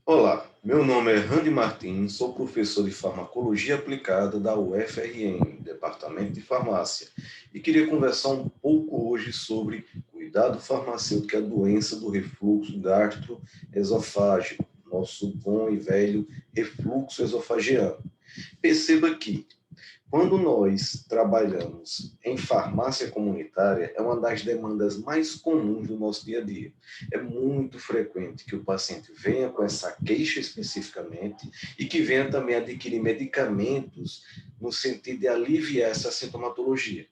Olá, meu nome é Randy Martins, sou professor de farmacologia aplicada da UFRN, Departamento de Farmácia, e queria conversar um pouco hoje sobre cuidado farmacêutico e a doença do refluxo gastroesofágico, nosso bom e velho refluxo esofagiano. Perceba que quando nós trabalhamos em farmácia comunitária, é uma das demandas mais comuns do nosso dia a dia. É muito frequente que o paciente venha com essa queixa especificamente e que venha também adquirir medicamentos no sentido de aliviar essa sintomatologia.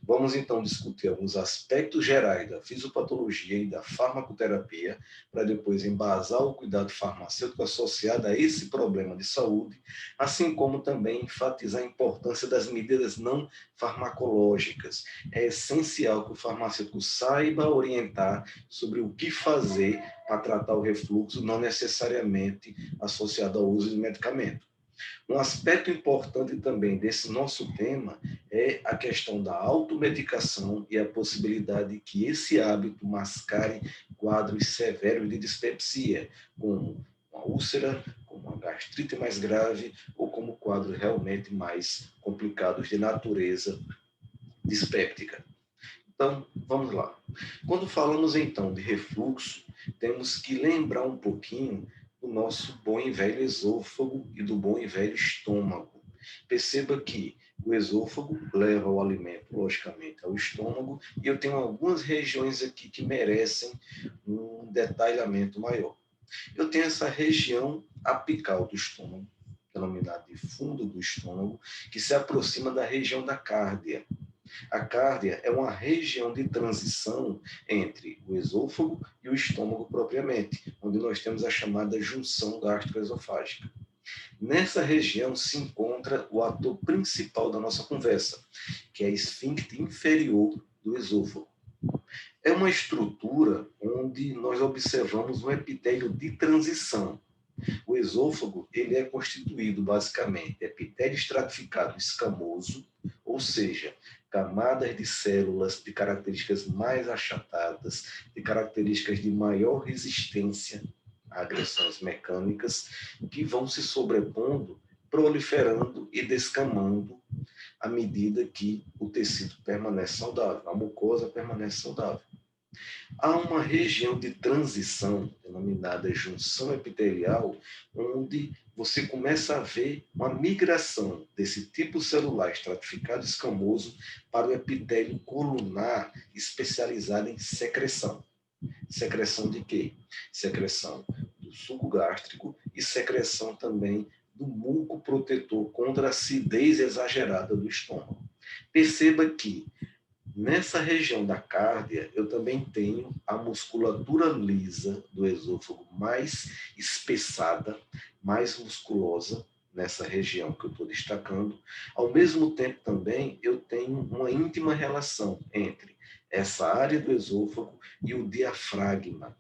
Vamos então discutir alguns aspectos gerais da fisiopatologia e da farmacoterapia, para depois embasar o cuidado farmacêutico associado a esse problema de saúde, assim como também enfatizar a importância das medidas não farmacológicas. É essencial que o farmacêutico saiba orientar sobre o que fazer para tratar o refluxo, não necessariamente associado ao uso de medicamento. Um aspecto importante também desse nosso tema é a questão da automedicação e a possibilidade que esse hábito mascare quadros severos de dispepsia, como uma úlcera, como uma gastrite mais grave ou como quadros realmente mais complicados de natureza dispéptica. Então, vamos lá. Quando falamos então de refluxo, temos que lembrar um pouquinho do nosso bom e velho esôfago e do bom e velho estômago. Perceba que o esôfago leva o alimento, logicamente, ao estômago, e eu tenho algumas regiões aqui que merecem um detalhamento maior. Eu tenho essa região apical do estômago, denominada de fundo do estômago, que se aproxima da região da cárdia. A cárdia é uma região de transição entre o esôfago e o estômago propriamente, onde nós temos a chamada junção gastroesofágica. Nessa região se encontra o ator principal da nossa conversa, que é a esfíncter inferior do esôfago. É uma estrutura onde nós observamos um epitélio de transição. O esôfago ele é constituído basicamente de epitélio estratificado escamoso, ou seja, camadas de células de características mais achatadas, de características de maior resistência a agressões mecânicas, que vão se sobrepondo, proliferando e descamando à medida que o tecido permanece saudável, a mucosa permanece saudável. Há uma região de transição, denominada junção epitelial, onde você começa a ver uma migração desse tipo celular estratificado escamoso para o epitélio colunar especializado em secreção. Secreção de quê? Secreção do suco gástrico e secreção também do muco protetor contra a acidez exagerada do estômago. Perceba que nessa região da cárdia, eu também tenho a musculatura lisa do esôfago mais espessada, mais musculosa, nessa região que eu estou destacando. Ao mesmo tempo, também, eu tenho uma íntima relação entre essa área do esôfago e o diafragma.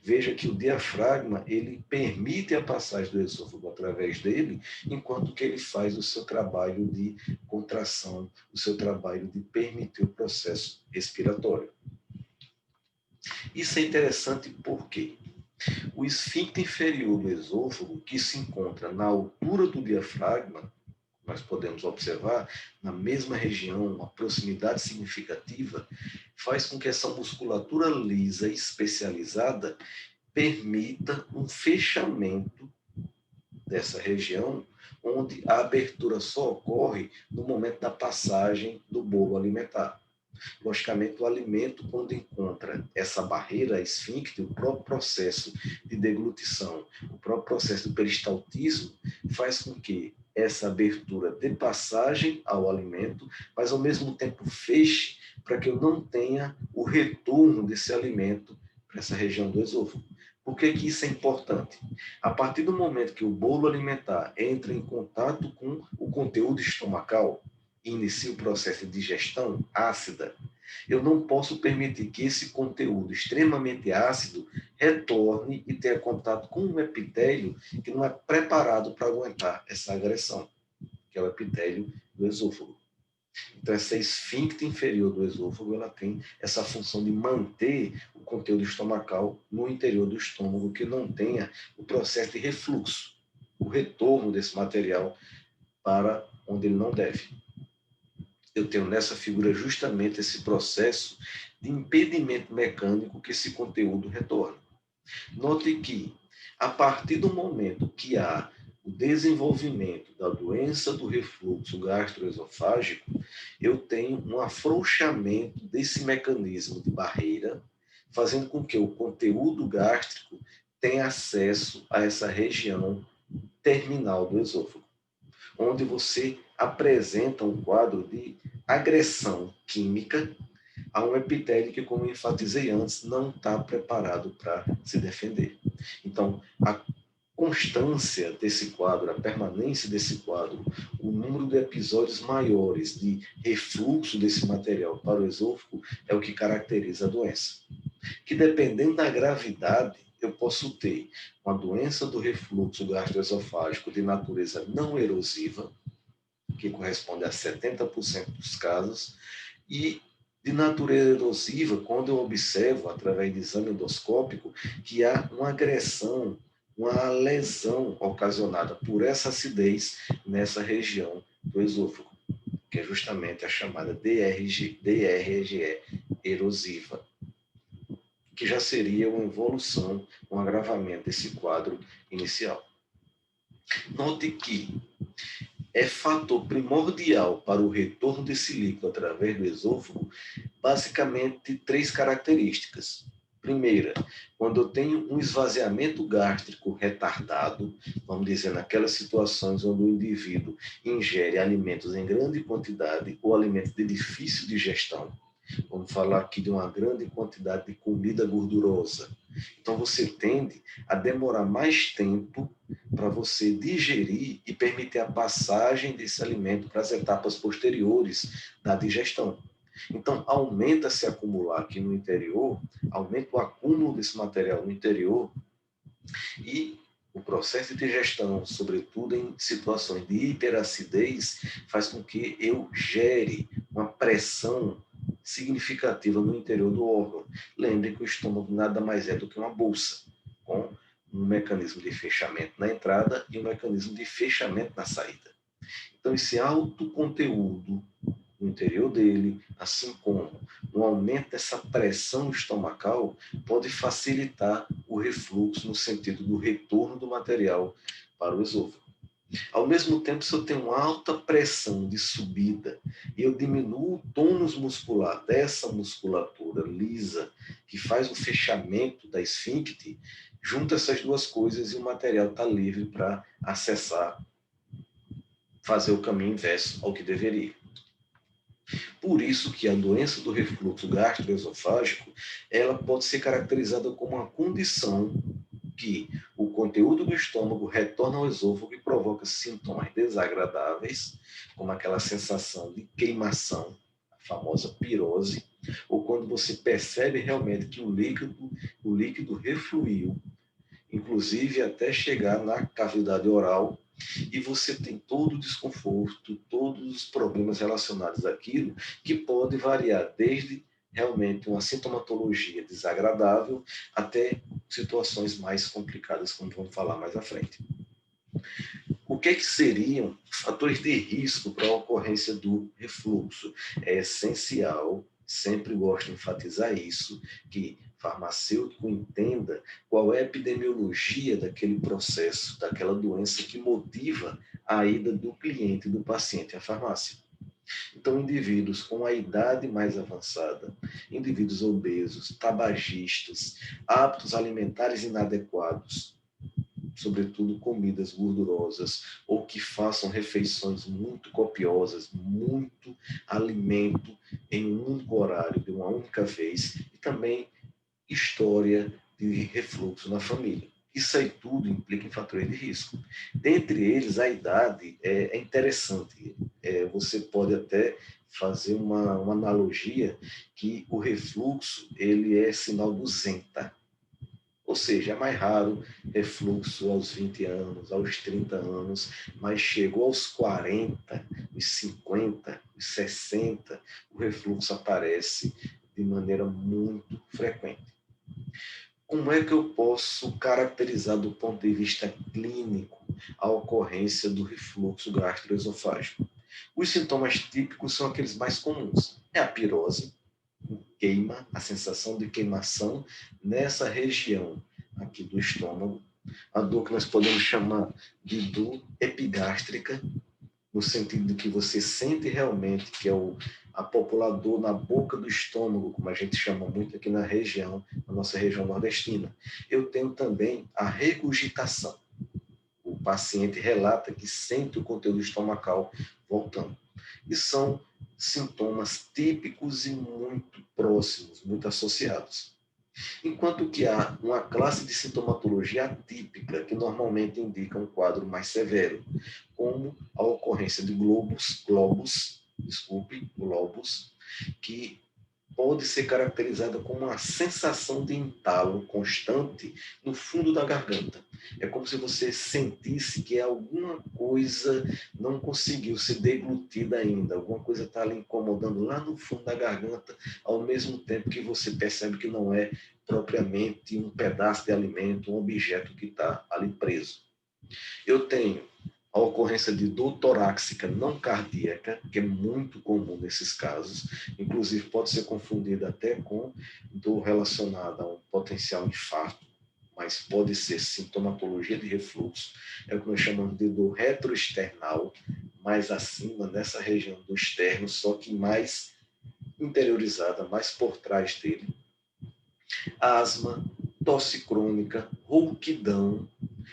Veja que o diafragma, ele permite a passagem do esôfago através dele, enquanto que ele faz o seu trabalho de contração, o seu trabalho de permitir o processo respiratório. Isso é interessante porque o esfíncter inferior do esôfago, que se encontra na altura do diafragma, nós podemos observar, na mesma região, uma proximidade significativa, faz com que essa musculatura lisa e especializada permita um fechamento dessa região, onde a abertura só ocorre no momento da passagem do bolo alimentar. Logicamente, o alimento, quando encontra essa barreira esfíncter, o próprio processo de deglutição, o próprio processo do peristaltismo, faz com que essa abertura dê passagem ao alimento, mas ao mesmo tempo feche para que eu não tenha o retorno desse alimento para essa região do esôfago. Por que que isso é importante? A partir do momento que o bolo alimentar entra em contato com o conteúdo estomacal, e inicia o processo de digestão ácida, eu não posso permitir que esse conteúdo extremamente ácido retorne e tenha contato com um epitélio que não é preparado para aguentar essa agressão, que é o epitélio do esôfago. Então, essa esfíncter inferior do esôfago, ela tem essa função de manter o conteúdo estomacal no interior do estômago, que não tenha o processo de refluxo, o retorno desse material para onde ele não deve. Eu tenho nessa figura justamente esse processo de impedimento mecânico que esse conteúdo retorna. Note que, a partir do momento que há o desenvolvimento da doença do refluxo gastroesofágico, eu tenho um afrouxamento desse mecanismo de barreira, fazendo com que o conteúdo gástrico tenha acesso a essa região terminal do esôfago, onde você apresenta um quadro de agressão química a um epitélio que, como enfatizei antes, não está preparado para se defender. Então, a constância desse quadro, a permanência desse quadro, o número de episódios maiores de refluxo desse material para o esôfago é o que caracteriza a doença. Que, dependendo da gravidade, eu posso ter uma doença do refluxo gastroesofágico de natureza não erosiva, que corresponde a 70% dos casos, e de natureza erosiva, quando eu observo, através de exame endoscópico, que há uma agressão, uma lesão ocasionada por essa acidez nessa região do esôfago, que é justamente a chamada DRGE erosiva, que já seria uma evolução, um agravamento desse quadro inicial. Note que é fator primordial para o retorno desse líquido através do esôfago, basicamente 3 características. Primeira, quando eu tenho um esvaziamento gástrico retardado, vamos dizer, naquelas situações onde o indivíduo ingere alimentos em grande quantidade ou alimentos de difícil digestão. Vamos falar aqui de uma grande quantidade de comida gordurosa. Então, você tende a demorar mais tempo para você digerir e permitir a passagem desse alimento para as etapas posteriores da digestão. Então, aumenta se acumular aqui no interior, aumenta o acúmulo desse material no interior e o processo de digestão, sobretudo em situações de hiperacidez, faz com que eu gere uma pressão significativa no interior do órgão. Lembre que o estômago nada mais é do que uma bolsa, com um mecanismo de fechamento na entrada e um mecanismo de fechamento na saída. Então, esse alto conteúdo no interior dele, assim como um aumento dessa pressão estomacal, pode facilitar o refluxo no sentido do retorno do material para o esôfago. Ao mesmo tempo, se eu tenho uma alta pressão de subida e eu diminuo o tônus muscular dessa musculatura lisa, que faz o fechamento da esfíncter, junta essas duas coisas e o material está livre para acessar, fazer o caminho inverso ao que deveria. Por isso que a doença do refluxo gastroesofágico, ela pode ser caracterizada como uma condição que o conteúdo do estômago retorna ao esôfago e provoca sintomas desagradáveis, como aquela sensação de queimação, a famosa pirose, ou quando você percebe realmente que o líquido refluiu, inclusive até chegar na cavidade oral, e você tem todo o desconforto, todos os problemas relacionados àquilo, que pode variar desde realmente uma sintomatologia desagradável até situações mais complicadas, como vamos falar mais à frente. O que seriam fatores de risco para a ocorrência do refluxo? É essencial, sempre gosto de enfatizar isso, que farmacêutico entenda qual é a epidemiologia daquele processo, daquela doença que motiva a ida do cliente, do paciente à farmácia. Então, indivíduos com a idade mais avançada, indivíduos obesos, tabagistas, hábitos alimentares inadequados, sobretudo comidas gordurosas, ou que façam refeições muito copiosas, muito alimento em um único horário, de uma única vez, e também história de refluxo na família. Isso aí tudo implica em fatores de risco. Dentre eles, a idade é interessante. Você pode até fazer uma analogia que o refluxo ele é sinal do Zenta. Ou seja, é mais raro refluxo aos 20 anos, aos 30 anos, mas chegou aos 40, os 50, os 60, o refluxo aparece de maneira muito frequente. Como é que eu posso caracterizar do ponto de vista clínico a ocorrência do refluxo gastroesofágico? Os sintomas típicos são aqueles mais comuns. É a pirose, queima, a sensação de queimação nessa região aqui do estômago, a dor que nós podemos chamar de dor epigástrica, no sentido de que você sente realmente que é a populador na boca do estômago, como a gente chama muito aqui na região, na nossa região nordestina. Eu tenho também a regurgitação. O paciente relata que sente o conteúdo estomacal voltando. E são sintomas típicos e muito próximos, muito associados. Enquanto que há uma classe de sintomatologia atípica, que normalmente indica um quadro mais severo, como a ocorrência de globos, que pode ser caracterizada como uma sensação de entalo constante no fundo da garganta. É como se você sentisse que alguma coisa não conseguiu ser deglutida ainda, alguma coisa está ali incomodando lá no fundo da garganta, ao mesmo tempo que você percebe que não é propriamente um pedaço de alimento, um objeto que está ali preso. Eu tenho a ocorrência de dor torácica não cardíaca, que é muito comum nesses casos, inclusive pode ser confundida até com dor relacionada a um potencial infarto, mas pode ser sintomatologia de refluxo, é o que nós chamamos de dor retroesternal, mais acima, nessa região do externo, só que mais interiorizada, mais por trás dele. Asma, tosse crônica, rouquidão.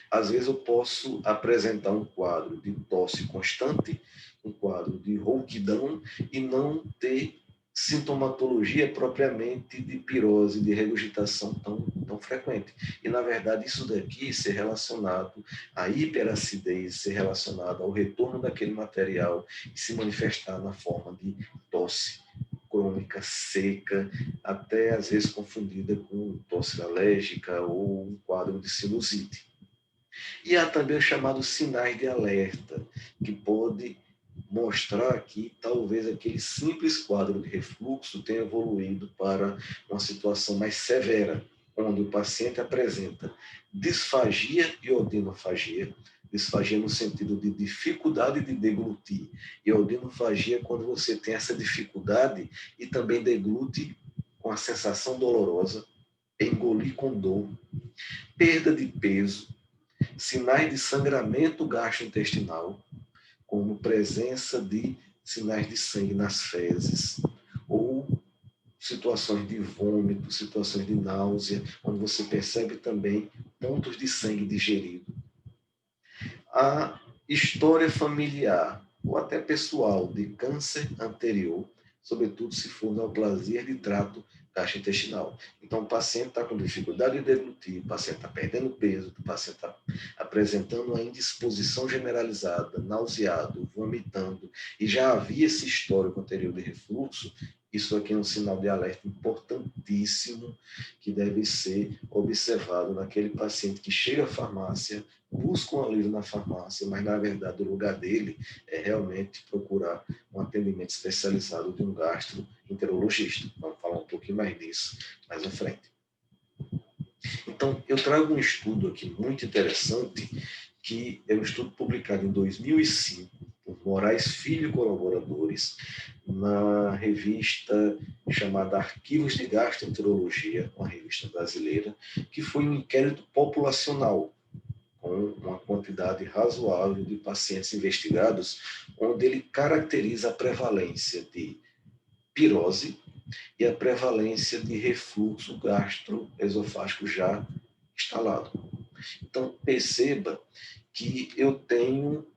Às vezes eu posso apresentar um quadro de tosse constante, um quadro de rouquidão e não ter sintomatologia propriamente de pirose, de regurgitação tão frequente. E, na verdade, isso daqui ser relacionado à hiperacidez, ser relacionado ao retorno daquele material e se manifestar na forma de tosse crônica, seca, até às vezes confundida com tosse alérgica ou um quadro de sinusite. E há também os chamados sinais de alerta, que pode mostrar que talvez aquele simples quadro de refluxo tenha evoluído para uma situação mais severa, onde o paciente apresenta disfagia e odinofagia, disfagia no sentido de dificuldade de deglutir, e odinofagia quando você tem essa dificuldade e também deglute com a sensação dolorosa, engolir com dor, perda de peso, sinais de sangramento gastrointestinal, como presença de sinais de sangue nas fezes, ou situações de vômito, situações de náusea, onde você percebe também pontos de sangue digerido. A história familiar, ou até pessoal, de câncer anterior, sobretudo se for neoplasia de trato gastrointestinal. Então, o paciente está com dificuldade de deglutir, o paciente está perdendo peso, o paciente está apresentando uma indisposição generalizada, nauseado, vomitando, e já havia esse histórico anterior de refluxo. Isso aqui é um sinal de alerta importantíssimo que deve ser observado naquele paciente que chega à farmácia, busca um alívio na farmácia, mas na verdade o lugar dele é realmente procurar um atendimento especializado de um gastroenterologista. Vamos falar um pouquinho mais disso mais à frente. Então, eu trago um estudo aqui muito interessante, que é um estudo publicado em 2005 por Moraes Filho e colaboradores, na revista chamada Arquivos de Gastroenterologia, uma revista brasileira, que foi um inquérito populacional com uma quantidade razoável de pacientes investigados, onde ele caracteriza a prevalência de pirose e a prevalência de refluxo gastroesofágico já instalado. Então, perceba que eu tenho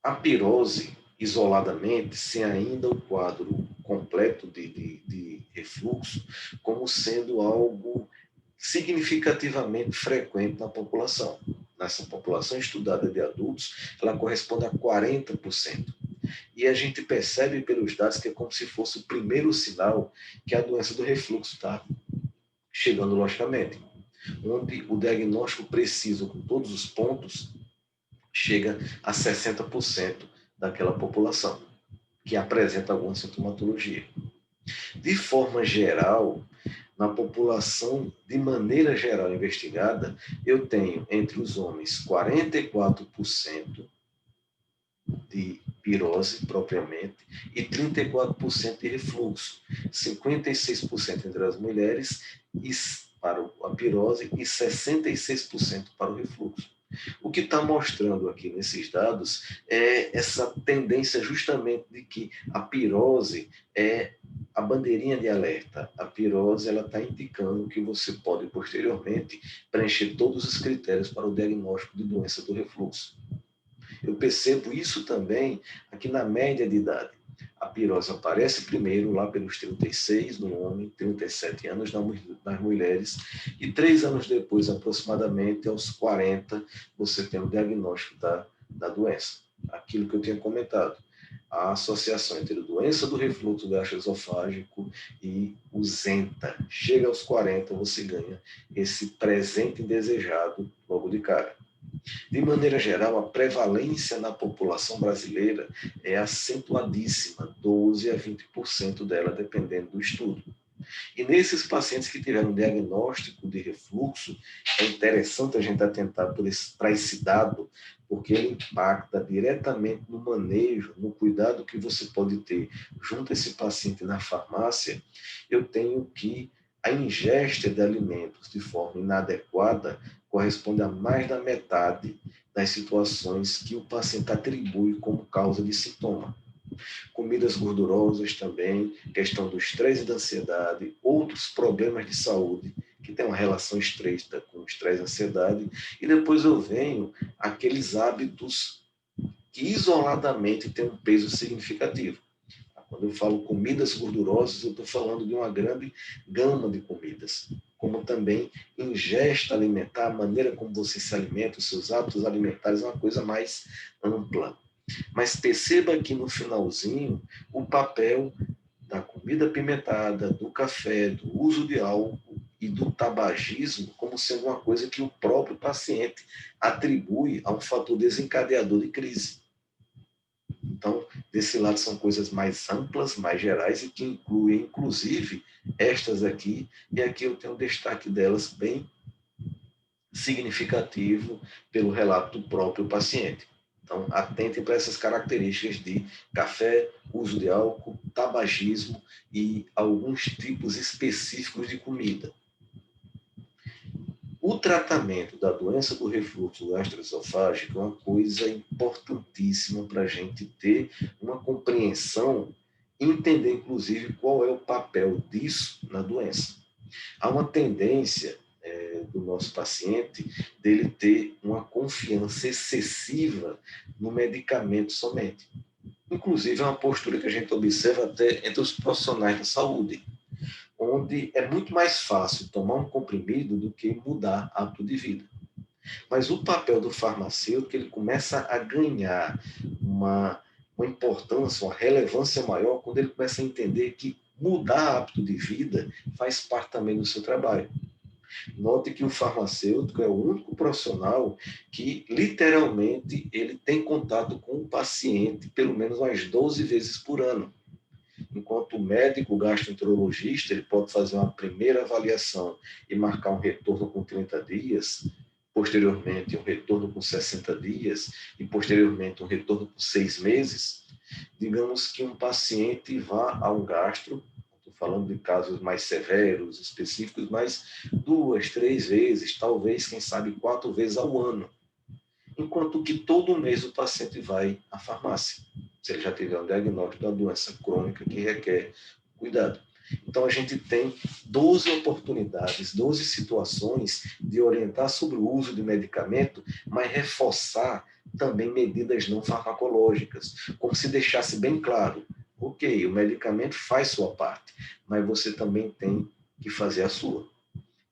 a pirose isoladamente, sem ainda o quadro completo de refluxo, como sendo algo significativamente frequente na população. Nessa população estudada de adultos, ela corresponde a 40%. E a gente percebe pelos dados que é como se fosse o primeiro sinal que a doença do refluxo está chegando logicamente. onde o diagnóstico preciso com todos os pontos chega a 60% daquela população que apresenta alguma sintomatologia. De forma geral, na população, de maneira geral investigada, eu tenho entre os homens 44% de pirose propriamente e 34% de refluxo, 56% entre as mulheres para a pirose e 66% para o refluxo. O que está mostrando aqui nesses dados é essa tendência justamente de que a pirose é a bandeirinha de alerta. A pirose está indicando que você pode posteriormente preencher todos os critérios para o diagnóstico de doença do refluxo. Eu percebo isso também aqui na média de idade. A pirose aparece primeiro lá pelos 36 no homem, 37 anos nas mulheres, e 3 anos depois, aproximadamente aos 40, você tem o diagnóstico da doença. Aquilo que eu tinha comentado, a associação entre a doença do refluxo gastroesofágico e o ZENTA. Chega aos 40, você ganha esse presente indesejado logo de cara. De maneira geral, a prevalência na população brasileira é acentuadíssima, 12 a 20% dela, dependendo do estudo. E nesses pacientes que tiveram diagnóstico de refluxo, é interessante a gente atentar para esse dado, porque ele impacta diretamente no manejo, no cuidado que você pode ter junto a esse paciente na farmácia. Eu tenho que a ingesta de alimentos de forma inadequada corresponde a mais da metade das situações que o paciente atribui como causa de sintoma. Comidas gordurosas também, questão do estresse e da ansiedade, outros problemas de saúde que tem uma relação estreita com o estresse e a ansiedade, e depois eu venho aqueles hábitos que isoladamente têm um peso significativo. Quando eu falo comidas gordurosas, eu estou falando de uma grande gama de comidas, como também ingesta alimentar, a maneira como você se alimenta, os seus hábitos alimentares é uma coisa mais ampla. Mas perceba aqui no finalzinho o papel da comida apimentada, do café, do uso de álcool e do tabagismo como sendo uma coisa que o próprio paciente atribui a um fator desencadeador de crise. Então, desse lado são coisas mais amplas, mais gerais e que incluem, inclusive, estas aqui, e aqui eu tenho um destaque delas bem significativo pelo relato do próprio paciente. Então, atentem para essas características de café, uso de álcool, tabagismo e alguns tipos específicos de comida. O tratamento da doença do refluxo gastroesofágico é uma coisa importantíssima para a gente ter uma compreensão e entender, inclusive, qual é o papel disso na doença. Há uma tendência do nosso paciente dele ter uma confiança excessiva no medicamento somente. Inclusive, é uma postura que a gente observa até entre os profissionais da saúde, onde é muito mais fácil tomar um comprimido do que mudar hábito de vida. Mas o papel do farmacêutico, ele começa a ganhar uma importância, uma relevância maior quando ele começa a entender que mudar hábito de vida faz parte também do seu trabalho. Note que o farmacêutico é o único profissional que, literalmente, ele tem contato com o paciente pelo menos umas 12 vezes por ano. Enquanto o médico gastroenterologista, ele pode fazer uma primeira avaliação e marcar um retorno com 30 dias, posteriormente um retorno com 60 dias e posteriormente um retorno com 6 meses. Digamos que um paciente vá a um gastro, estou falando de casos mais severos, específicos, mas 2, 3 vezes, talvez, quem sabe, 4 vezes ao ano. Enquanto que todo mês o paciente vai à farmácia, se ele já tiver um diagnóstico da doença crônica que requer cuidado. Então, a gente tem 12 oportunidades, 12 situações de orientar sobre o uso de medicamento, mas reforçar também medidas não farmacológicas, como se deixasse bem claro, ok, o medicamento faz sua parte, mas você também tem que fazer a sua.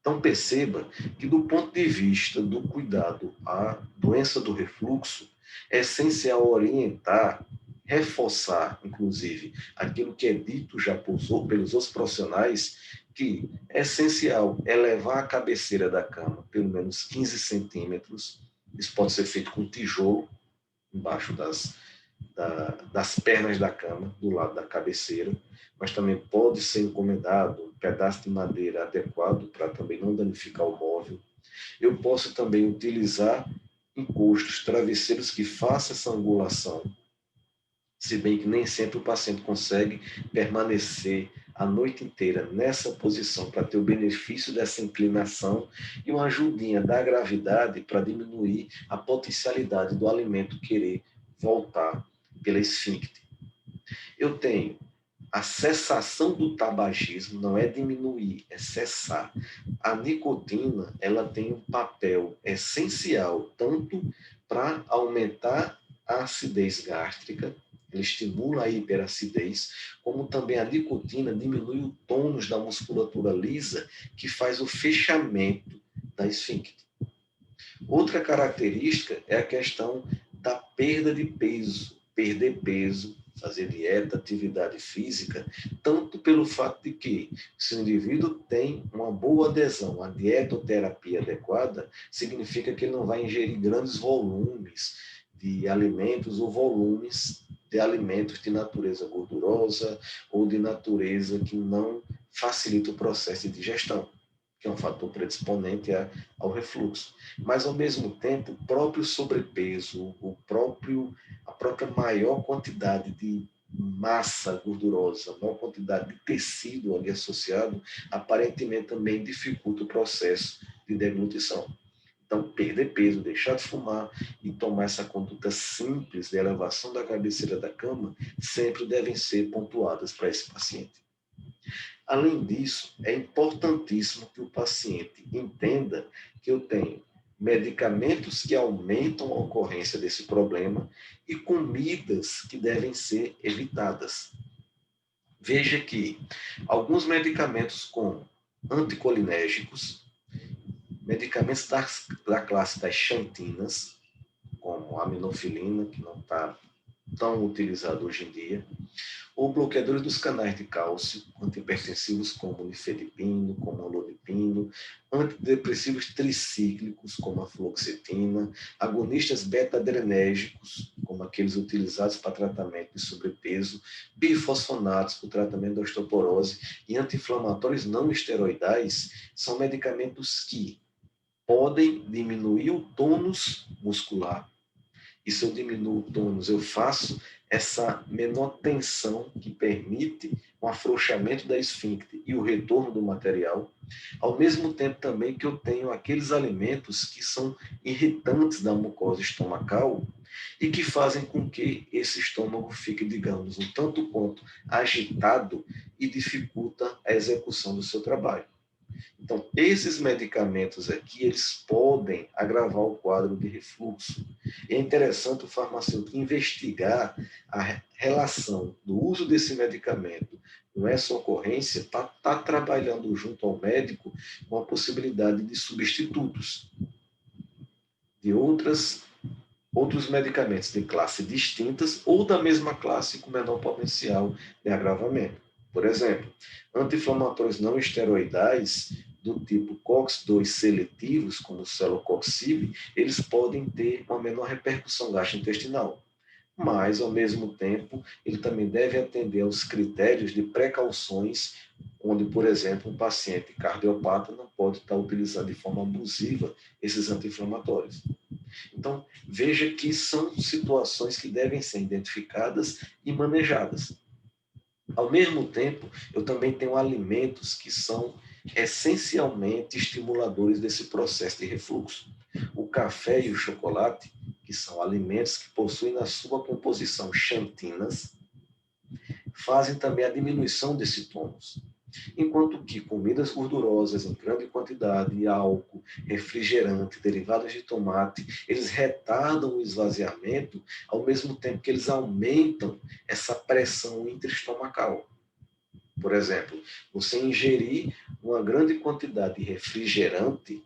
Então, perceba que, do ponto de vista do cuidado à doença do refluxo, é essencial orientar, reforçar, inclusive, aquilo que é dito já pelos outros profissionais, que é essencial elevar a cabeceira da cama pelo menos 15 centímetros. Isso pode ser feito com tijolo embaixo das pernas da cama, do lado da cabeceira, mas também pode ser encomendado um pedaço de madeira adequado para também não danificar o móvel. Eu posso também utilizar encostos, travesseiros que façam essa angulação, se bem que nem sempre o paciente consegue permanecer a noite inteira nessa posição para ter o benefício dessa inclinação e uma ajudinha da gravidade para diminuir a potencialidade do alimento querer voltar pela esfíncter. Eu tenho a cessação do tabagismo, não é diminuir, é cessar. A nicotina, ela tem um papel essencial tanto para aumentar a acidez gástrica, ele estimula a hiperacidez, como também a nicotina diminui o tônus da musculatura lisa, que faz o fechamento da esfíncter. Outra característica é a questão da perda de peso, perder peso, fazer dieta, atividade física, tanto pelo fato de que, se o indivíduo tem uma boa adesão à dietoterapia adequada, significa que ele não vai ingerir grandes volumes de alimentos ou volumes de alimentos de natureza gordurosa ou de natureza que não facilita o processo de digestão, que é um fator predisponente ao refluxo. Mas, ao mesmo tempo, o próprio sobrepeso, a própria maior quantidade de massa gordurosa, maior quantidade de tecido ali associado, aparentemente também dificulta o processo de deglutição. Então, perder peso, deixar de fumar e tomar essa conduta simples de elevação da cabeceira da cama sempre devem ser pontuadas para esse paciente. Além disso, é importantíssimo que o paciente entenda que eu tenho medicamentos que aumentam a ocorrência desse problema e comidas que devem ser evitadas. Veja que alguns medicamentos como anticolinérgicos, medicamentos da classe das xantinas, como a aminofilina, que não está tão utilizado hoje em dia, ou bloqueadores dos canais de cálcio, antihipertensivos como nifedipino, como olodipino, antidepressivos tricíclicos como a fluoxetina, agonistas beta-adrenérgicos, como aqueles utilizados para tratamento de sobrepeso, bifosfonatos para o tratamento da osteoporose e anti-inflamatórios não esteroidais, são medicamentos que podem diminuir o tônus muscular. E se eu diminuo o tônus, eu faço essa menor tensão que permite o afrouxamento da esfíncter e o retorno do material, ao mesmo tempo também que eu tenho aqueles alimentos que são irritantes da mucosa estomacal e que fazem com que esse estômago fique, digamos, um tanto quanto agitado e dificulta a execução do seu trabalho. Então, esses medicamentos aqui, eles podem agravar o quadro de refluxo. É interessante o farmacêutico investigar a relação do uso desse medicamento com essa ocorrência para estar trabalhando junto ao médico com a possibilidade de substitutos de outros medicamentos de classe distintas ou da mesma classe com menor potencial de agravamento. Por exemplo, anti-inflamatórios não esteroidais do tipo COX-2 seletivos, como o celocoxib, eles podem ter uma menor repercussão gastrointestinal. Mas, ao mesmo tempo, ele também deve atender aos critérios de precauções, onde, por exemplo, um paciente cardiopata não pode estar utilizando de forma abusiva esses anti-inflamatórios. Então, veja que são situações que devem ser identificadas e manejadas. Ao mesmo tempo, eu também tenho alimentos que são essencialmente estimuladores desse processo de refluxo. O café e o chocolate, que são alimentos que possuem na sua composição xantinas, fazem também a diminuição desse tônus. Enquanto que comidas gordurosas em grande quantidade, álcool, refrigerante, derivados de tomate, eles retardam o esvaziamento, ao mesmo tempo que eles aumentam essa pressão intraestomacal. Por exemplo, você ingerir uma grande quantidade de refrigerante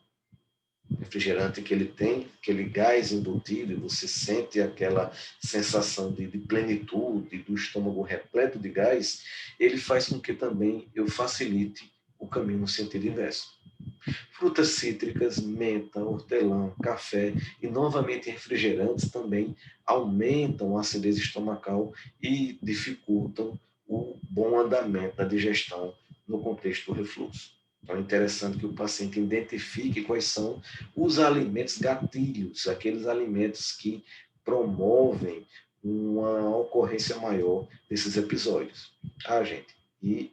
que ele tem, aquele gás embutido, e você sente aquela sensação de plenitude, do estômago repleto de gás, ele faz com que também eu facilite o caminho no sentido inverso. Frutas cítricas, menta, hortelã, café e, novamente, refrigerantes também aumentam a acidez estomacal e dificultam o bom andamento da digestão no contexto do refluxo. Então, é interessante que o paciente identifique quais são os alimentos gatilhos, aqueles alimentos que promovem uma ocorrência maior desses episódios. Gente, e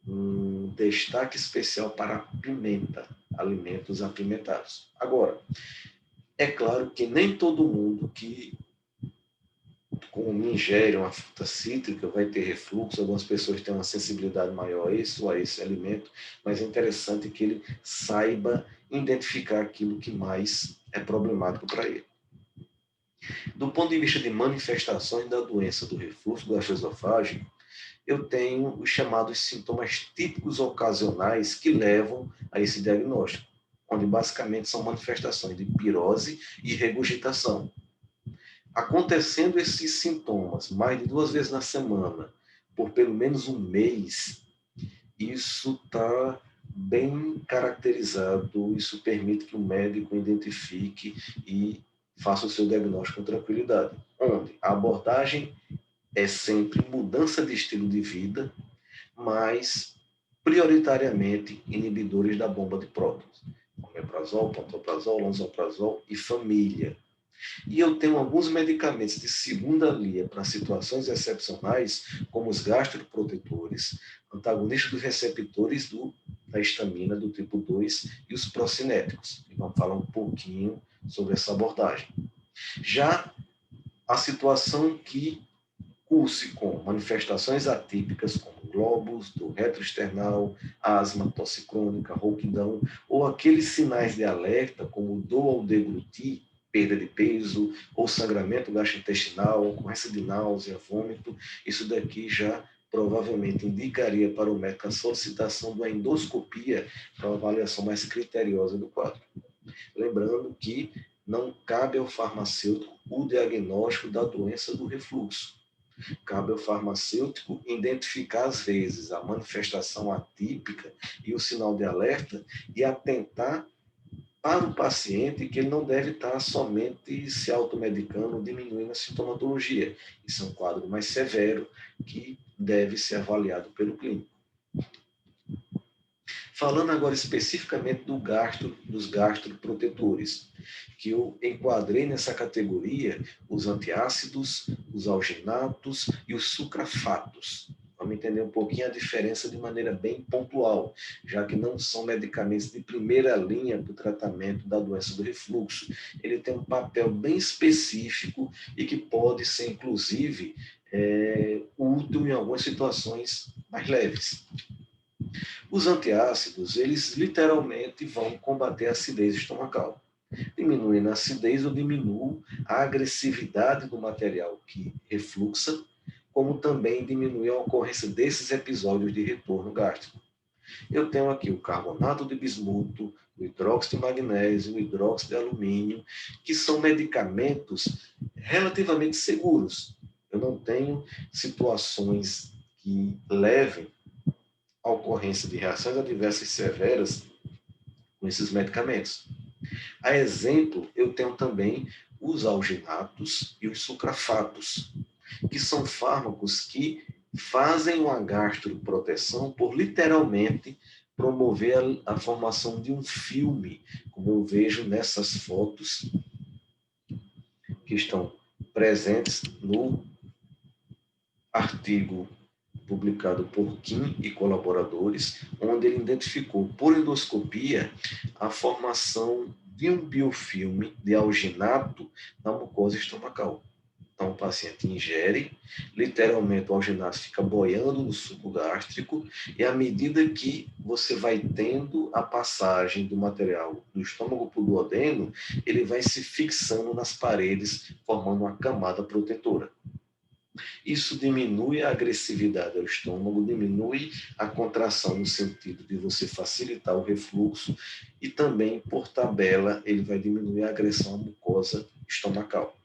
um destaque especial para a pimenta, alimentos apimentados. Agora, é claro que nem todo mundo que ingere uma fruta cítrica vai ter refluxo, algumas pessoas têm uma sensibilidade maior a isso ou a esse alimento, mas é interessante que ele saiba identificar aquilo que mais é problemático para ele. Do ponto de vista de manifestações da doença do refluxo gastroesofágico, eu tenho os chamados sintomas típicos ocasionais que levam a esse diagnóstico, onde basicamente são manifestações de pirose e regurgitação. Acontecendo esses sintomas mais de 2 vezes na semana, por pelo menos um mês, isso está bem caracterizado, isso permite que o médico identifique e faça o seu diagnóstico com tranquilidade. Onde a abordagem é sempre mudança de estilo de vida, mas prioritariamente inibidores da bomba de prótons. Omeprazol, pantoprazol, lansoprazol e família. E eu tenho alguns medicamentos de segunda linha para situações excepcionais, como os gastroprotetores, antagonistas dos receptores da histamina do tipo 2 e os procinéticos. E vamos falar um pouquinho sobre essa abordagem. Já a situação que curse com manifestações atípicas, como globos do retroesternal, asma, tosse crônica, rouquidão, ou aqueles sinais de alerta, como dor ao deglutir, perda de peso, ou sangramento gastrointestinal, ocorrência de náusea, vômito, isso daqui já provavelmente indicaria para o médico a solicitação de uma endoscopia para uma avaliação mais criteriosa do quadro. Lembrando que não cabe ao farmacêutico o diagnóstico da doença do refluxo. Cabe ao farmacêutico identificar, às vezes, a manifestação atípica e o sinal de alerta e atentar para o paciente que ele não deve estar somente se automedicando, diminuindo a sintomatologia. Isso é um quadro mais severo que deve ser avaliado pelo clínico. Falando agora especificamente dos gastroprotetores, que eu enquadrei nessa categoria os antiácidos, os alginatos e os sucrafatos. Vamos entender um pouquinho a diferença de maneira bem pontual, já que não são medicamentos de primeira linha para o tratamento da doença do refluxo. Ele tem um papel bem específico e que pode ser, inclusive, útil em algumas situações mais leves. Os antiácidos, eles literalmente vão combater a acidez estomacal. Diminuindo a acidez, eu diminuo a agressividade do material que refluxa, como também diminui a ocorrência desses episódios de retorno gástrico. Eu tenho aqui o carbonato de bismuto, o hidróxido de magnésio, o hidróxido de alumínio, que são medicamentos relativamente seguros. Eu não tenho situações que levem a ocorrência de reações adversas severas com esses medicamentos. A exemplo, eu tenho também os alginatos e os sucrafatos, que são fármacos que fazem uma gastroproteção por literalmente promover a formação de um filme, como eu vejo nessas fotos que estão presentes no artigo publicado por Kim e colaboradores, onde ele identificou por endoscopia a formação de um biofilme de alginato na mucosa estomacal. Então, o paciente ingere, literalmente o alginato fica boiando no suco gástrico, e à medida que você vai tendo a passagem do material do estômago para o duodeno, ele vai se fixando nas paredes, formando uma camada protetora. Isso diminui a agressividade ao estômago, diminui a contração no sentido de você facilitar o refluxo e também, por tabela, ele vai diminuir a agressão à mucosa estomacal.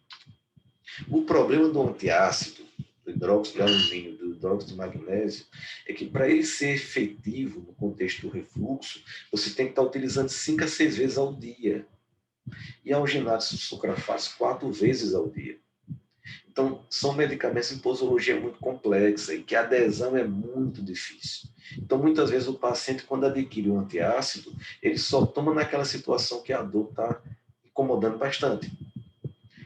O problema do antiácido, do hidróxido de alumínio, do hidróxido de magnésio, é que para ele ser efetivo no contexto do refluxo, você tem que estar utilizando 5 a 6 vezes ao dia. E alginatos sucrafatos 4 vezes ao dia. Então, são medicamentos em posologia muito complexa e que a adesão é muito difícil. Então, muitas vezes, o paciente, quando adquire um antiácido, ele só toma naquela situação que a dor está incomodando bastante.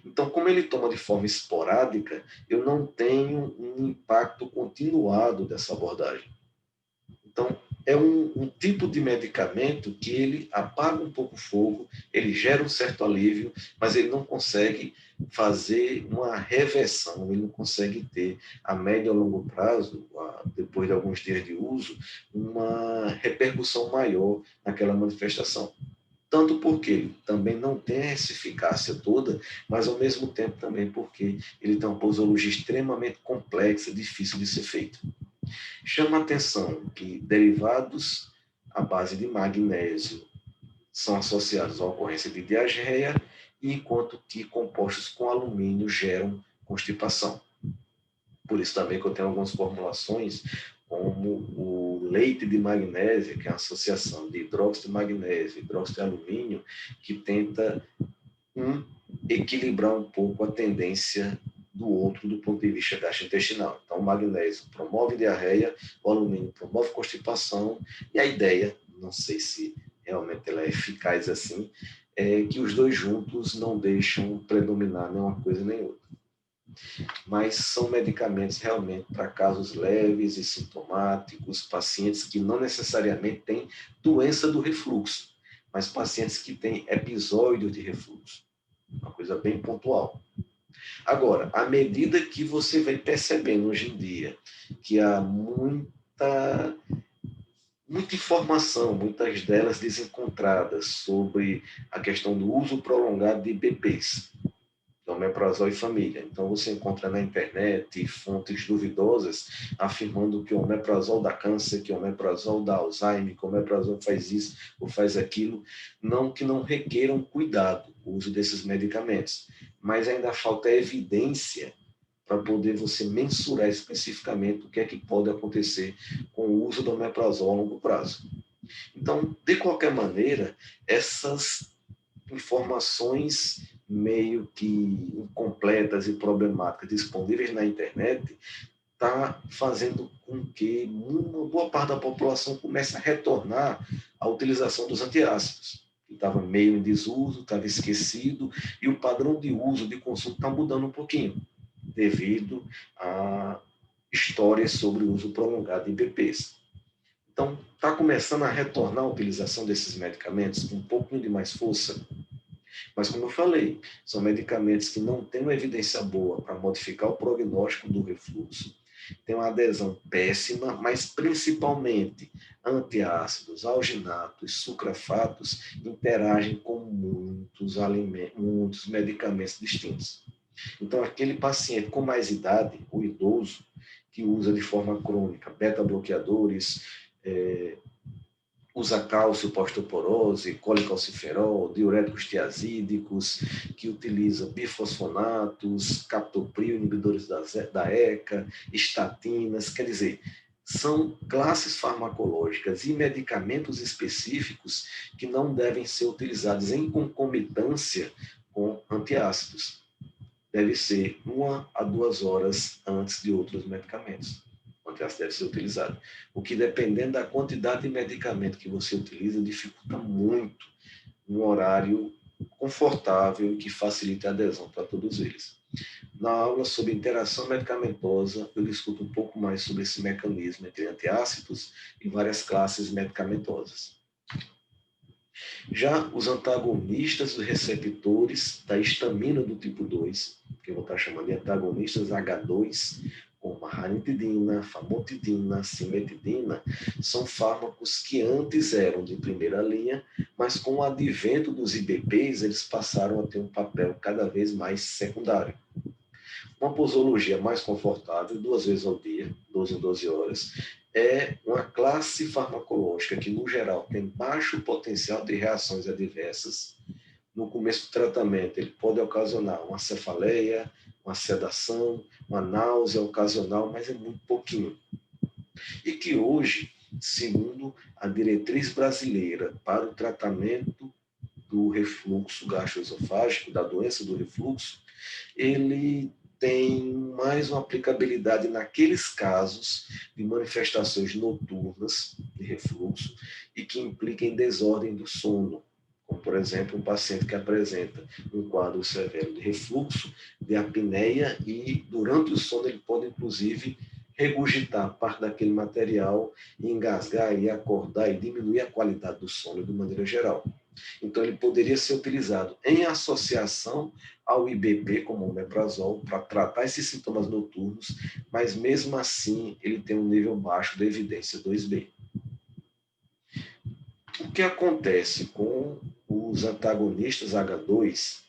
Então, como ele toma de forma esporádica, eu não tenho um impacto continuado dessa abordagem. Então, é um tipo de medicamento que ele apaga um pouco o fogo, ele gera um certo alívio, mas ele não consegue fazer uma reversão, ele não consegue ter, a médio e a longo prazo, depois de alguns dias de uso, uma repercussão maior naquela manifestação. Tanto porque ele também não tem essa eficácia toda, mas ao mesmo tempo também porque ele tem uma posologia extremamente complexa, difícil de ser feita. Chama a atenção que derivados à base de magnésio são associados à ocorrência de diarreia, enquanto que compostos com alumínio geram constipação. Por isso também que eu tenho algumas formulações, como o leite de magnésio, que é a associação de hidróxido de magnésio e hidróxido de alumínio, que tenta equilibrar um pouco a tendência do outro do ponto de vista gastrointestinal. Então, o magnésio promove diarreia, o alumínio promove constipação, e a ideia, não sei se realmente ela é eficaz assim, é que os dois juntos não deixam predominar nem uma coisa nem outra. Mas são medicamentos realmente para casos leves e sintomáticos, pacientes que não necessariamente têm doença do refluxo, mas pacientes que têm episódio de refluxo. Uma coisa bem pontual. Agora, à medida que você vai percebendo hoje em dia que há muita informação, muitas delas desencontradas, sobre a questão do uso prolongado de IBPs, omeprazol e família. Então, você encontra na internet fontes duvidosas afirmando que o omeprazol dá câncer, que o omeprazol dá Alzheimer, que o omeprazol faz isso ou faz aquilo. Não que não requeram cuidado o uso desses medicamentos, mas ainda falta evidência para poder você mensurar especificamente o que é que pode acontecer com o uso do omeprazol a longo prazo. Então, de qualquer maneira, essas informações meio que incompletas e problemáticas disponíveis na internet está fazendo com que uma boa parte da população comece a retornar à utilização dos antiácidos, que estava meio em desuso, estava esquecido, e o padrão de uso, de consumo está mudando um pouquinho, devido a histórias sobre o uso prolongado de IBPs. Então, está começando a retornar a utilização desses medicamentos com um pouquinho de mais força. Mas, como eu falei, são medicamentos que não têm uma evidência boa para modificar o prognóstico do refluxo, tem uma adesão péssima, mas principalmente antiácidos, alginatos, sucrafatos interagem com muitos medicamentos distintos. Então, aquele paciente com mais idade, o idoso, que usa de forma crônica beta-bloqueadores, usa cálcio, osteoporose, colecalciferol, diuréticos tiazídicos, que utiliza bifosfonatos, captopril, inibidores da ECA, estatinas, quer dizer, são classes farmacológicas e medicamentos específicos que não devem ser utilizados em concomitância com antiácidos. Deve ser 1 a 2 horas antes de outros medicamentos. O antiácido deve ser utilizado. O que, dependendo da quantidade de medicamento que você utiliza, dificulta muito um horário confortável e que facilite a adesão para todos eles. Na aula sobre interação medicamentosa, eu discuto um pouco mais sobre esse mecanismo entre antiácidos e várias classes medicamentosas. Já os antagonistas dos receptores da histamina do tipo 2, que eu vou estar chamando de antagonistas H2, como a ranitidina, famotidina, cimetidina, são fármacos que antes eram de primeira linha, mas com o advento dos IBPs, eles passaram a ter um papel cada vez mais secundário. Uma posologia mais confortável, 2 vezes ao dia, 12 em 12 horas, é uma classe farmacológica que, no geral, tem baixo potencial de reações adversas. No começo do tratamento, ele pode ocasionar uma cefaleia, uma sedação, uma náusea ocasional, mas é muito pouquinho. E que hoje, segundo a diretriz brasileira para o tratamento do refluxo gastroesofágico, da doença do refluxo, ele tem mais uma aplicabilidade naqueles casos de manifestações noturnas de refluxo e que impliquem desordem do sono, como, por exemplo, um paciente que apresenta um quadro severo de refluxo, de apneia e, durante o sono, ele pode, inclusive, regurgitar parte daquele material, engasgar e acordar e diminuir a qualidade do sono de maneira geral. Então, ele poderia ser utilizado em associação ao IBP, como o omeprazol, para tratar esses sintomas noturnos, mas mesmo assim ele tem um nível baixo de evidência 2B. O que acontece com os antagonistas H2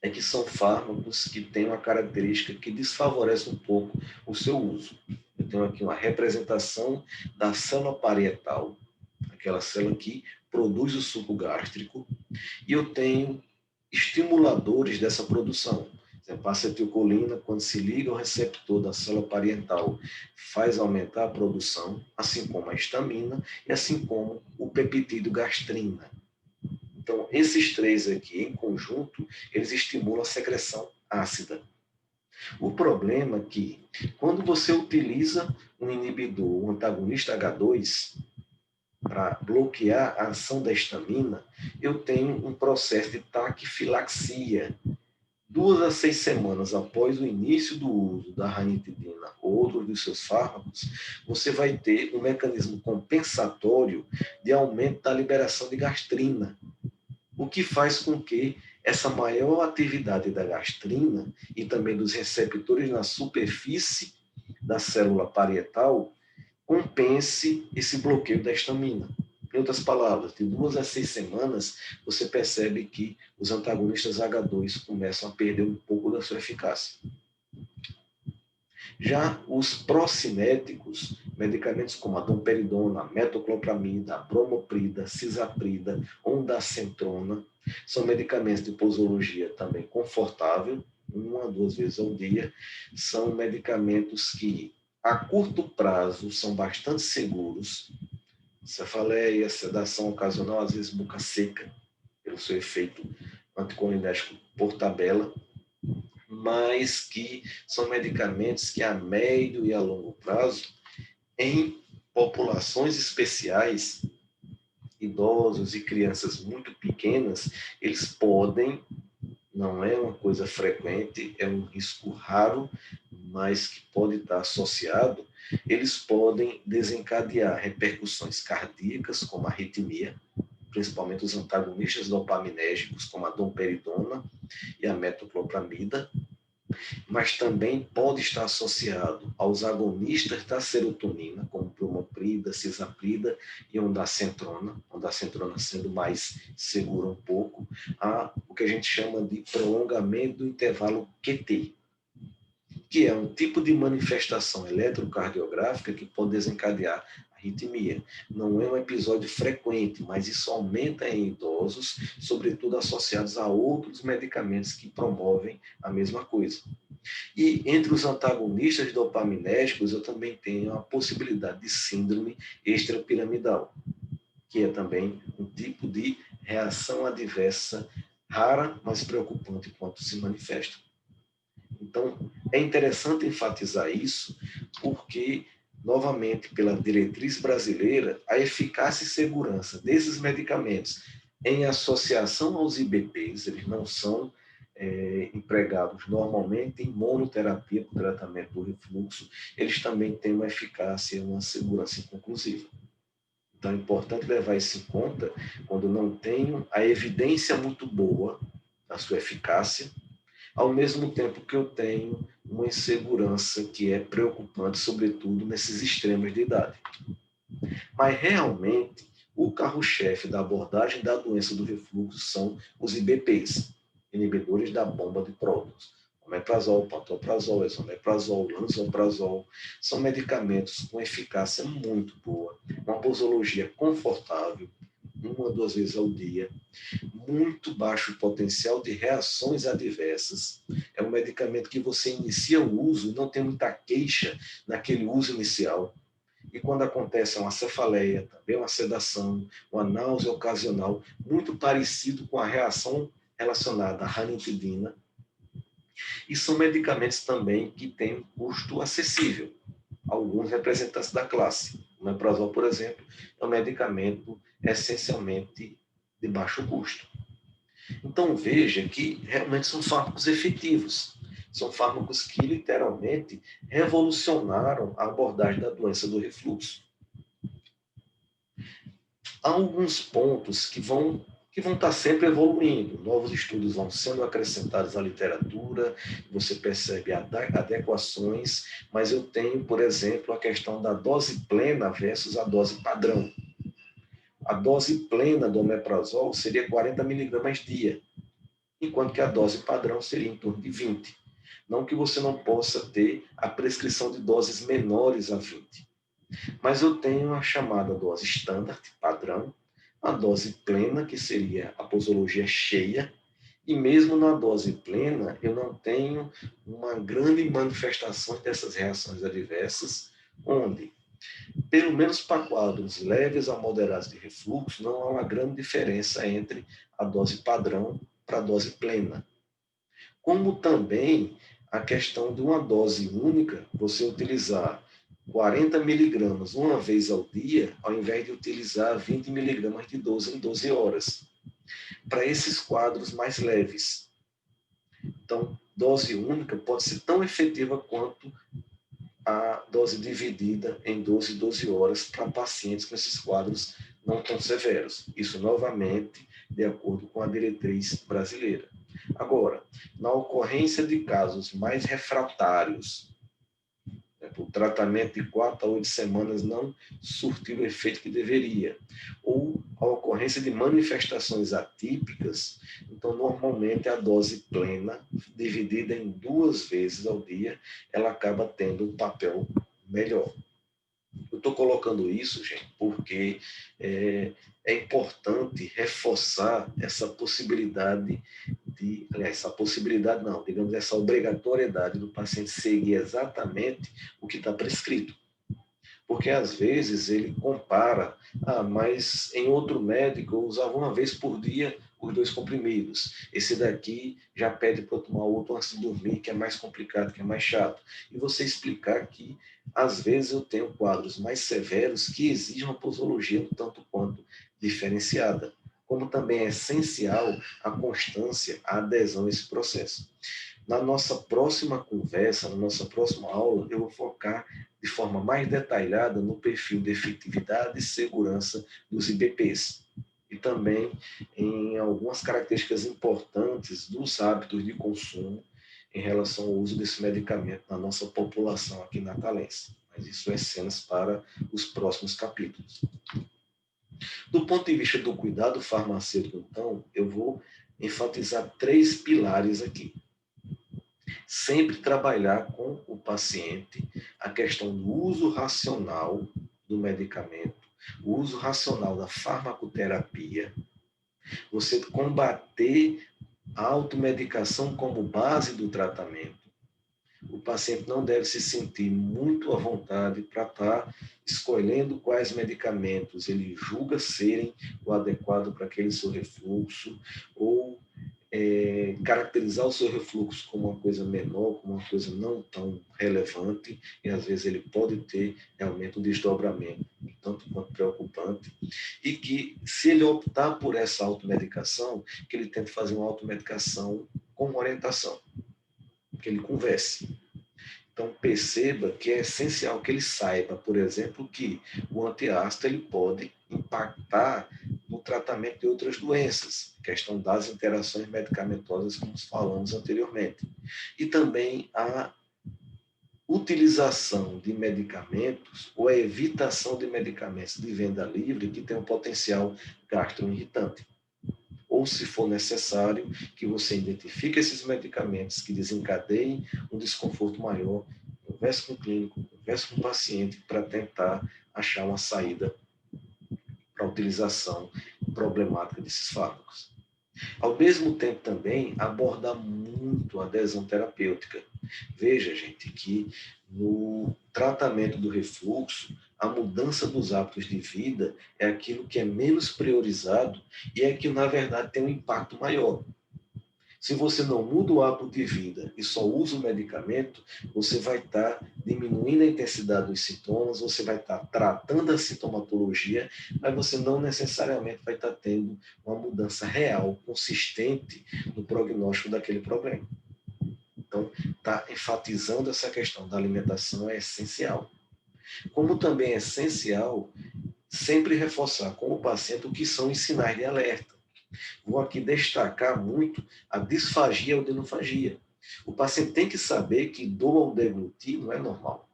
é que são fármacos que têm uma característica que desfavorece um pouco o seu uso. Eu tenho aqui uma representação da célula parietal, aquela célula que produz o suco gástrico, e eu tenho estimuladores dessa produção. A acetilcolina, quando se liga ao receptor da célula parietal, faz aumentar a produção, assim como a histamina e assim como o peptídeo gastrina. Então, esses três aqui, em conjunto, eles estimulam a secreção ácida. O problema é que, quando você utiliza um inibidor, um antagonista H2, para bloquear a ação da histamina, eu tenho um processo de taquifilaxia. 2 a 6 semanas após o início do uso da ranitidina ou outro dos seus fármacos, você vai ter um mecanismo compensatório de aumento da liberação de gastrina, o que faz com que essa maior atividade da gastrina e também dos receptores na superfície da célula parietal compense esse bloqueio da histamina. Em outras palavras, de 2 a 6 semanas, você percebe que os antagonistas H2 começam a perder um pouco da sua eficácia. Já os procinéticos, medicamentos como a domperidona, a metoclopramida, a bromoprida, cisaprida, ondansetrona, são medicamentos de posologia também confortável, 1 a 2 vezes ao dia. São medicamentos que, a curto prazo, são bastante seguros. Cefaleia, sedação ocasional, às vezes boca seca, pelo seu efeito anticolinético por tabela, mas que são medicamentos que a médio e a longo prazo, em populações especiais, idosos e crianças muito pequenas, eles podem, não é uma coisa frequente, é um risco raro, mas que pode estar associado, eles podem desencadear repercussões cardíacas, como a arritmia, principalmente os antagonistas dopaminérgicos, como a domperidona e a metoclopramida, mas também pode estar associado aos agonistas da serotonina, como bromoprida, cisaprida e ondansetrona sendo mais segura um pouco, a o que a gente chama de prolongamento do intervalo QT, que é um tipo de manifestação eletrocardiográfica que pode desencadear arritmia. Não é um episódio frequente, mas isso aumenta em idosos, sobretudo associados a outros medicamentos que promovem a mesma coisa. E entre os antagonistas dopaminérgicos, eu também tenho a possibilidade de síndrome extrapiramidal, que é também um tipo de reação adversa rara, mas preocupante quando se manifesta. Então, é interessante enfatizar isso, porque, novamente, pela diretriz brasileira, a eficácia e segurança desses medicamentos em associação aos IBPs, eles não são empregados normalmente em monoterapia para o tratamento do refluxo, eles também têm uma eficácia e uma segurança inconclusiva. Então, é importante levar isso em conta quando não tenho a evidência muito boa da sua eficácia, ao mesmo tempo que eu tenho uma insegurança que é preocupante, sobretudo nesses extremos de idade. Mas, realmente, o carro-chefe da abordagem da doença do refluxo são os IBPs, inibidores da bomba de prótons. Omeprazol, pantoprazol, esomeprazol, lansoprazol, são medicamentos com eficácia muito boa, uma posologia confortável, uma ou duas vezes ao dia, muito baixo potencial de reações adversas. É um medicamento que você inicia o uso e não tem muita queixa naquele uso inicial. E quando acontece uma cefaleia, também uma sedação, uma náusea ocasional, muito parecido com a reação relacionada à ranitidina. E são medicamentos também que têm um custo acessível. Alguns representantes da classe. O omeprazol, por exemplo, é um medicamento essencialmente de baixo custo. Então veja que realmente são fármacos efetivos. São fármacos que literalmente revolucionaram a abordagem da doença do refluxo. Há alguns pontos que vão estar sempre evoluindo. Novos estudos vão sendo acrescentados à literatura, você percebe adequações, mas eu tenho, por exemplo, a questão da dose plena versus a dose padrão. A dose plena do omeprazol seria 40 miligramas dia, enquanto que a dose padrão seria em torno de 20. Não que você não possa ter a prescrição de doses menores a 20. Mas eu tenho a chamada dose standard, padrão, a dose plena, que seria a posologia cheia, e mesmo na dose plena, eu não tenho uma grande manifestação dessas reações adversas, onde, pelo menos para quadros leves a moderados de refluxo, não há uma grande diferença entre a dose padrão para a dose plena. Como também a questão de uma dose única, você utilizar 40 miligramas uma vez ao dia, ao invés de utilizar 20 miligramas de 12 em 12 horas, para esses quadros mais leves. Então, dose única pode ser tão efetiva quanto a dose dividida em 12 horas para pacientes com esses quadros não tão severos. Isso, novamente, de acordo com a diretriz brasileira. Agora, na ocorrência de casos mais refratários, o tratamento de 4 a 8 semanas não surtiu o efeito que deveria, ou a ocorrência de manifestações atípicas, então normalmente a dose plena, dividida em 2 vezes ao dia, ela acaba tendo um papel melhor. Eu estou colocando isso, gente, porque é importante reforçar essa possibilidade aliás, essa possibilidade não, digamos, essa obrigatoriedade do paciente seguir exatamente o que está prescrito. Porque às vezes ele compara, mas em outro médico eu usava uma vez por dia os 2 comprimidos. Esse daqui já pede para eu tomar outro antes de dormir, que é mais complicado, que é mais chato. E você explicar que às vezes eu tenho quadros mais severos que exigem uma posologia um tanto quanto diferenciada. Como também é essencial a constância, a adesão a esse processo. Na nossa próxima conversa, na nossa próxima aula, eu vou focar de forma mais detalhada no perfil de efetividade e segurança dos IBPs e também em algumas características importantes dos hábitos de consumo em relação ao uso desse medicamento na nossa população aqui natalense. Mas isso é cenas para os próximos capítulos. Do ponto de vista do cuidado farmacêutico, então, eu vou enfatizar 3 pilares aqui. Sempre trabalhar com o paciente a questão do uso racional do medicamento, o uso racional da farmacoterapia, você combater a automedicação como base do tratamento. O paciente não deve se sentir muito à vontade para estar escolhendo quais medicamentos ele julga serem o adequado para aquele seu refluxo, ou caracterizar o seu refluxo como uma coisa menor, como uma coisa não tão relevante, e às vezes ele pode ter realmente um desdobramento, tanto quanto preocupante, e que se ele optar por essa automedicação, que ele tente fazer uma automedicação com orientação, que ele converse. Então, perceba que é essencial que ele saiba, por exemplo, que o antiácido ele pode impactar no tratamento de outras doenças, questão das interações medicamentosas, como falamos anteriormente. E também a utilização de medicamentos ou a evitação de medicamentos de venda livre que tem um potencial gastroirritante. Ou, se for necessário, que você identifique esses medicamentos que desencadeiem um desconforto maior, converse com o clínico, converse com o paciente para tentar achar uma saída para a utilização problemática desses fármacos. Ao mesmo tempo também aborda muito a adesão terapêutica. Veja, gente, que no tratamento do refluxo, a mudança dos hábitos de vida é aquilo que é menos priorizado e é que, na verdade, tem um impacto maior. Se você não muda o hábito de vida e só usa o medicamento, você vai estar diminuindo a intensidade dos sintomas, você vai estar tratando a sintomatologia, mas você não necessariamente vai estar tendo uma mudança real, consistente no prognóstico daquele problema. Então, está enfatizando essa questão da alimentação é essencial. Como também é essencial sempre reforçar com o paciente o que são os sinais de alerta. Vou aqui destacar muito a disfagia ou denofagia. O paciente tem que saber que dor ao deglutir não é normal.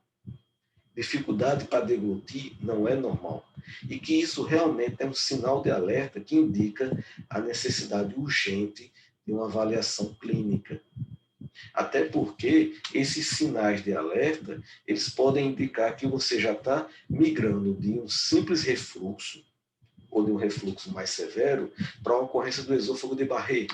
Dificuldade para deglutir não é normal. E que isso realmente é um sinal de alerta que indica a necessidade urgente de uma avaliação clínica. Até porque esses sinais de alerta, eles podem indicar que você já está migrando de um simples refluxo ou de um refluxo mais severo, para a ocorrência do esôfago de Barré,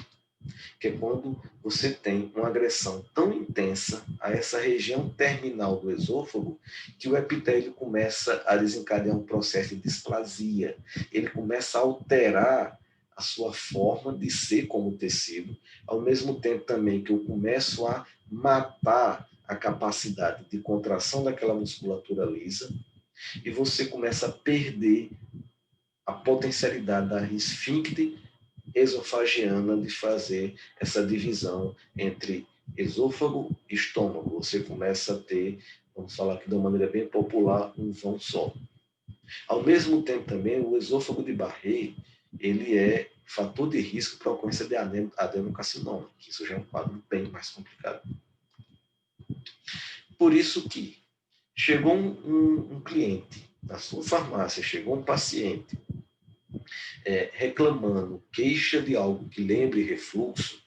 que é quando você tem uma agressão tão intensa a essa região terminal do esôfago que o epitélio começa a desencadear um processo de displasia. Ele começa a alterar a sua forma de ser como tecido, ao mesmo tempo também que eu começo a matar a capacidade de contração daquela musculatura lisa e você começa a perder a potencialidade da esfíncter esofagiana de fazer essa divisão entre esôfago e estômago. Você começa a ter, vamos falar aqui de uma maneira bem popular, um vão só. Ao mesmo tempo também, o esôfago de Barré, ele é fator de risco para a ocorrência de adenocarcinoma, que isso já é um quadro bem mais complicado. Por isso que chegou um cliente na sua farmácia, chegou um paciente reclamando, queixa de algo que lembre refluxo,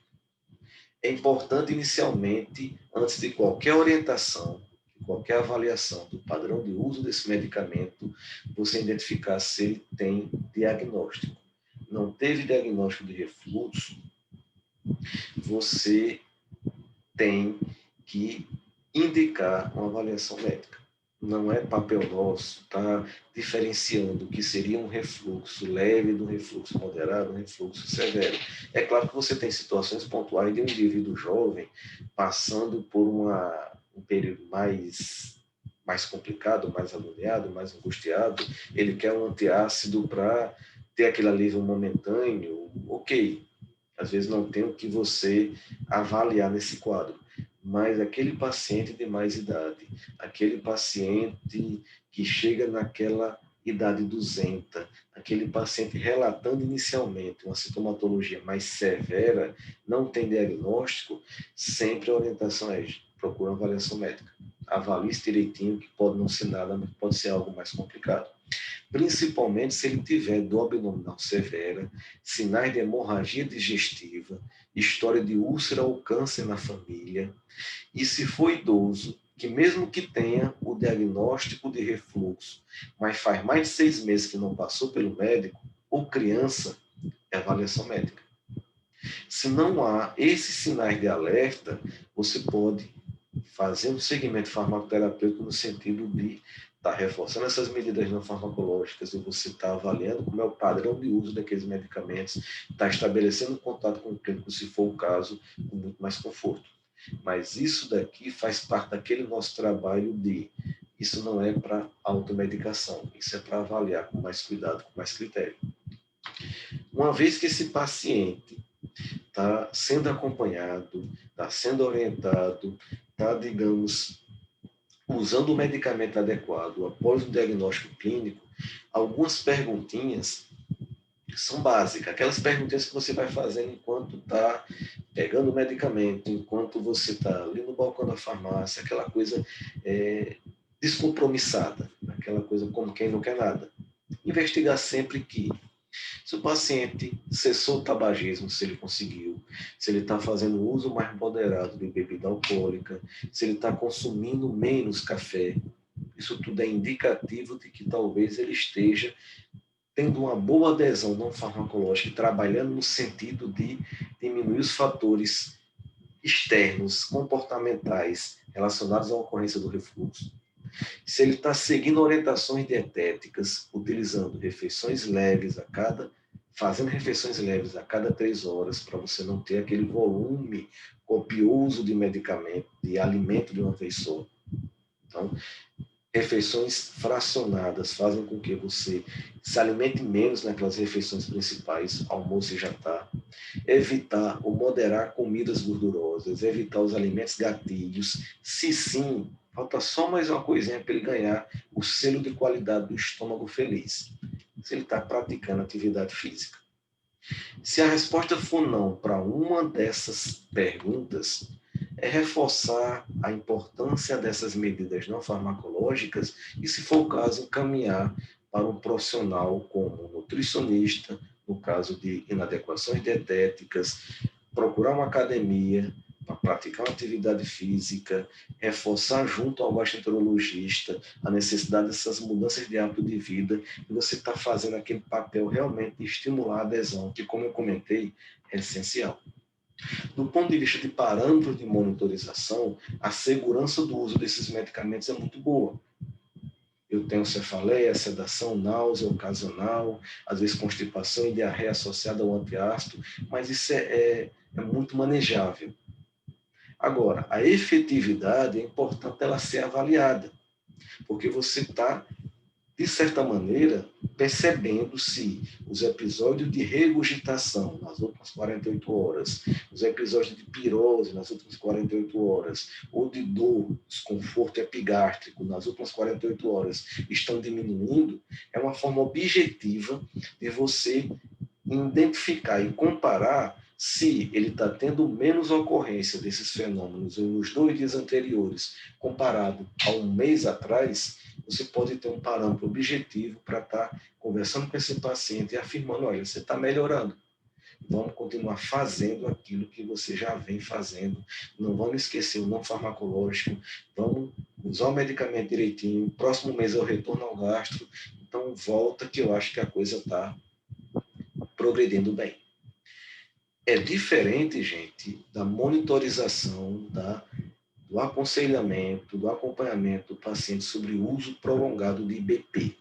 é importante inicialmente, antes de qualquer orientação, de qualquer avaliação do padrão de uso desse medicamento, você identificar se ele tem diagnóstico. Não teve diagnóstico de refluxo, você tem que indicar uma avaliação médica. Não é papel nosso, tá diferenciando o que seria um refluxo leve do refluxo moderado, um refluxo severo. É claro que você tem situações pontuais de um indivíduo jovem passando por um período mais complicado, mais agoniado, mais angustiado, ele quer um antiácido para ter aquele alívio momentâneo, ok. Às vezes não tem o que você avaliar nesse quadro. Mas aquele paciente de mais idade, aquele paciente que chega naquela idade 200, aquele paciente relatando inicialmente uma sintomatologia mais severa, não tem diagnóstico, sempre a orientação é procura uma avaliação médica. Avalie direitinho, que pode não ser nada, mas pode ser algo mais complicado. Principalmente se ele tiver dor abdominal severa, sinais de hemorragia digestiva, história de úlcera ou câncer na família, e se for idoso, que mesmo que tenha o diagnóstico de refluxo, mas faz mais de 6 meses que não passou pelo médico, ou criança, é avaliação médica. Se não há esses sinais de alerta, você pode fazer um segmento farmacoterapêutico no sentido de estar reforçando essas medidas não farmacológicas e você está avaliando como é o padrão de uso daqueles medicamentos, está estabelecendo contato com o clínico, se for o caso, com muito mais conforto. Mas isso daqui faz parte daquele nosso trabalho de isso não é para automedicação, isso é para avaliar com mais cuidado, com mais critério. Uma vez que esse paciente está sendo acompanhado, está sendo orientado, está, digamos, usando o medicamento adequado após o diagnóstico clínico, algumas perguntinhas são básicas, aquelas perguntinhas que você vai fazendo enquanto está pegando o medicamento, enquanto você está ali no balcão da farmácia, aquela coisa descompromissada, aquela coisa como quem não quer nada. Investigar sempre que se o paciente cessou o tabagismo, se ele conseguiu, se ele está fazendo uso mais moderado de bebida alcoólica, se ele está consumindo menos café, isso tudo é indicativo de que talvez ele esteja tendo uma boa adesão não farmacológica e trabalhando no sentido de diminuir os fatores externos, comportamentais, relacionados à ocorrência do refluxo, se ele está seguindo orientações dietéticas, utilizando refeições leves fazendo refeições leves a cada 3 horas, para você não ter aquele volume copioso de medicamento, de alimento de uma vez só. Então, refeições fracionadas fazem com que você se alimente menos naquelas refeições principais, almoço e jantar. Evitar ou moderar comidas gordurosas, evitar os alimentos gatilhos. Se sim, falta só mais uma coisinha para ele ganhar o selo de qualidade do estômago feliz. Se ele está praticando atividade física. Se a resposta for não para uma dessas perguntas, é reforçar a importância dessas medidas não farmacológicas e, se for o caso, encaminhar para um profissional como um nutricionista, no caso de inadequações dietéticas, procurar uma academia para praticar uma atividade física, reforçar junto ao gastroenterologista a necessidade dessas mudanças de hábito de vida, e você está fazendo aquele papel realmente de estimular a adesão, que, como eu comentei, é essencial. Do ponto de vista de parâmetros de monitorização, a segurança do uso desses medicamentos é muito boa. Eu tenho cefaleia, sedação, náusea ocasional, às vezes constipação e diarreia associada ao antiácido, mas isso é muito manejável. Agora, a efetividade é importante ela ser avaliada, porque você está, de certa maneira, percebendo se os episódios de regurgitação nas últimas 48 horas, os episódios de pirose nas últimas 48 horas, ou de dor, desconforto epigástrico nas últimas 48 horas estão diminuindo, é uma forma objetiva de você identificar e comparar se ele está tendo menos ocorrência desses fenômenos nos 2 dias anteriores comparado a um mês atrás. Você pode ter um parâmetro objetivo para estar conversando com esse paciente e afirmando, olha, você está melhorando. Vamos continuar fazendo aquilo que você já vem fazendo. Não vamos esquecer o não farmacológico. Vamos usar o medicamento direitinho. Próximo mês é o retorno ao gastro. Então, volta que eu acho que a coisa está progredindo bem. É diferente, gente, da monitorização, do aconselhamento, do acompanhamento do paciente sobre o uso prolongado de IBP.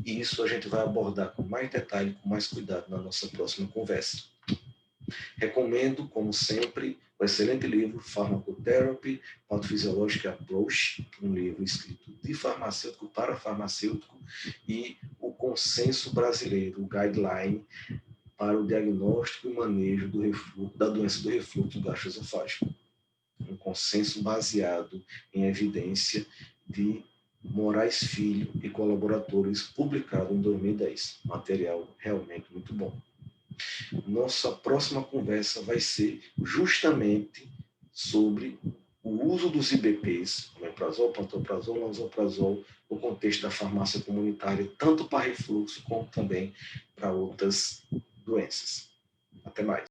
E isso a gente vai abordar com mais detalhe, com mais cuidado na nossa próxima conversa. Recomendo, como sempre, o excelente livro Pharmacotherapy, Pathophysiologic Approach, um livro escrito de farmacêutico para farmacêutico, e o Consenso Brasileiro, o Guideline para o diagnóstico e manejo do refluxo, da doença do refluxo gastroesofágico. Um consenso baseado em evidência de Moraes Filho e colaboradores, publicado em 2010. Material realmente muito bom. Nossa próxima conversa vai ser justamente sobre o uso dos IBPs, omeprazol, pantoprazol, lansoprazol, no contexto da farmácia comunitária, tanto para refluxo como também para outras doenças. Até mais.